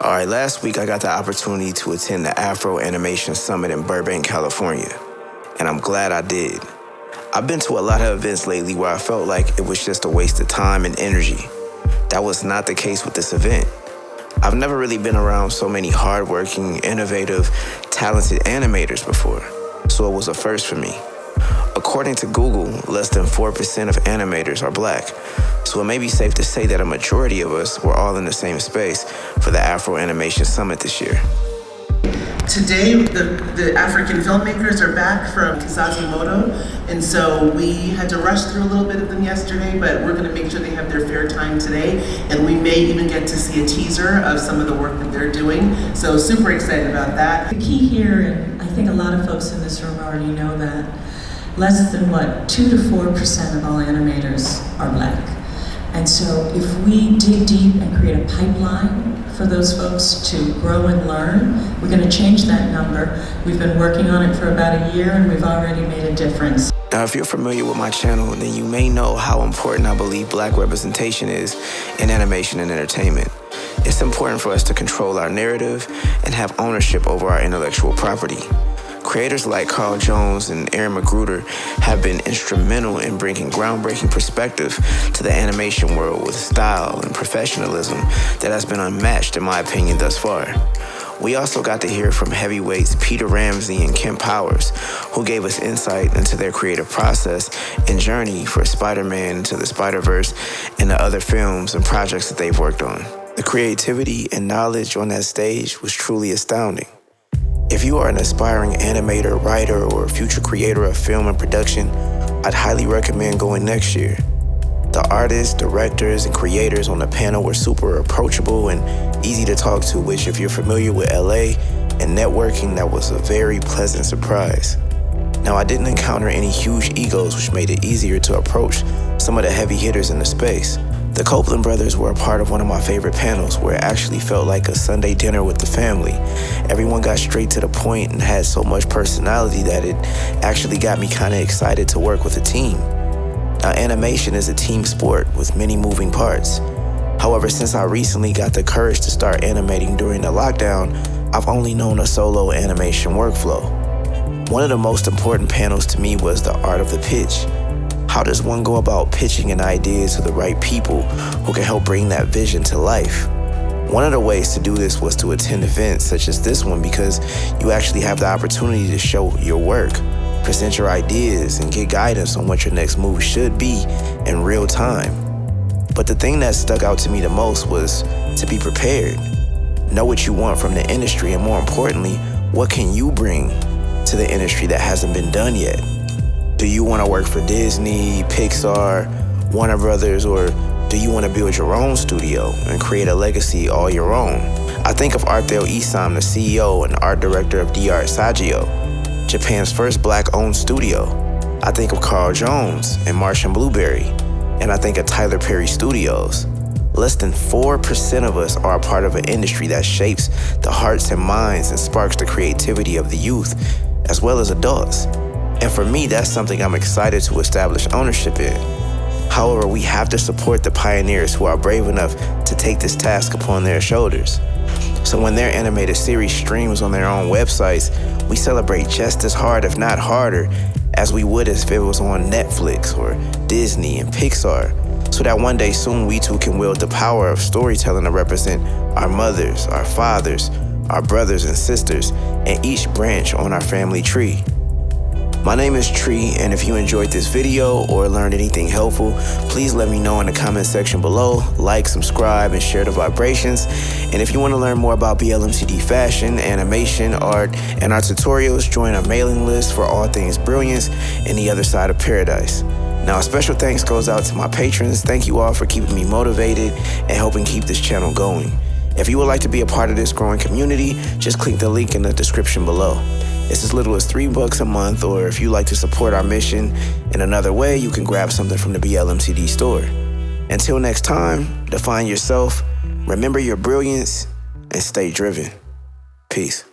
All right, last week I got the opportunity to attend the Afro Animation Summit in Burbank, California, and I'm glad I did. I've been to a lot of events lately where I felt like it was just a waste of time and energy. That was not the case with this event. I've never really been around so many hardworking, innovative, talented animators before, so it was a first for me. According to Google, less than 4% of animators are Black, so it may be safe to say that a majority of us were all in the same space for the Afro Animation Summit this year. Today, the African filmmakers are back from Kizazimoto, and so we had to rush through a little bit of them yesterday, but we're going to make sure they have their fair time today, and we may even get to see a teaser of some of the work that they're doing, so super excited about that. The key here, and I think a lot of folks in this room already know that, less than 2 to 4% of all animators are Black. And so if we dig deep and create a pipeline for those folks to grow and learn, we're going to change that number. We've been working on it for about a year and we've already made a difference. Now, if you're familiar with my channel, then you may know how important I believe Black representation is in animation and entertainment. It's important for us to control our narrative and have ownership over our intellectual property. Creators like Carl Jones and Aaron Magruder have been instrumental in bringing groundbreaking perspective to the animation world with style and professionalism that has been unmatched, in my opinion, thus far. We also got to hear from heavyweights Peter Ramsey and Kim Powers, who gave us insight into their creative process and journey for Spider-Man Into the Spider-Verse and the other films and projects that they've worked on. The creativity and knowledge on that stage was truly astounding. If you are an aspiring animator, writer, or future creator of film and production, I'd highly recommend going next year. The artists, directors, and creators on the panel were super approachable and easy to talk to, which, if you're familiar with LA and networking, that was a very pleasant surprise. Now, I didn't encounter any huge egos, which made it easier to approach some of the heavy hitters in the space. The Copeland brothers were a part of one of my favorite panels where it actually felt like a Sunday dinner with the family. Everyone got straight to the point and had so much personality that it actually got me kind of excited to work with a team. Now, animation is a team sport with many moving parts. However, since I recently got the courage to start animating during the lockdown, I've only known a solo animation workflow. One of the most important panels to me was the art of the pitch. How does one go about pitching an idea to the right people who can help bring that vision to life? One of the ways to do this was to attend events such as this one, because you actually have the opportunity to show your work, present your ideas, and get guidance on what your next move should be in real time. But the thing that stuck out to me the most was to be prepared. Know what you want from the industry, and more importantly, what can you bring to the industry that hasn't been done yet? Do you want to work for Disney, Pixar, Warner Brothers, or do you want to build your own studio and create a legacy all your own? I think of Arthel Isam, the CEO and art director of DR Saggio, Japan's first Black-owned studio. I think of Carl Jones and Martian Blueberry, and I think of Tyler Perry Studios. Less than 4% of us are a part of an industry that shapes the hearts and minds and sparks the creativity of the youth, as well as adults. And for me, that's something I'm excited to establish ownership in. However, we have to support the pioneers who are brave enough to take this task upon their shoulders. So when their animated series streams on their own websites, we celebrate just as hard, if not harder, as we would if it was on Netflix or Disney and Pixar, so that one day soon we too can wield the power of storytelling to represent our mothers, our fathers, our brothers and sisters, and each branch on our family tree. My name is Tree, and if you enjoyed this video or learned anything helpful, please let me know in the comment section below. Like, subscribe, and share the vibrations. And if you want to learn more about BLMCD fashion, animation, art, and our tutorials, join our mailing list for all things brilliance and the other side of paradise. Now, a special thanks goes out to my patrons. Thank you all for keeping me motivated and helping keep this channel going. If you would like to be a part of this growing community, just click the link in the description below. It's as little as $3 a month, or if you like to support our mission in another way, you can grab something from the BLMCD store. Until next time, define yourself, remember your brilliance, and stay driven. Peace.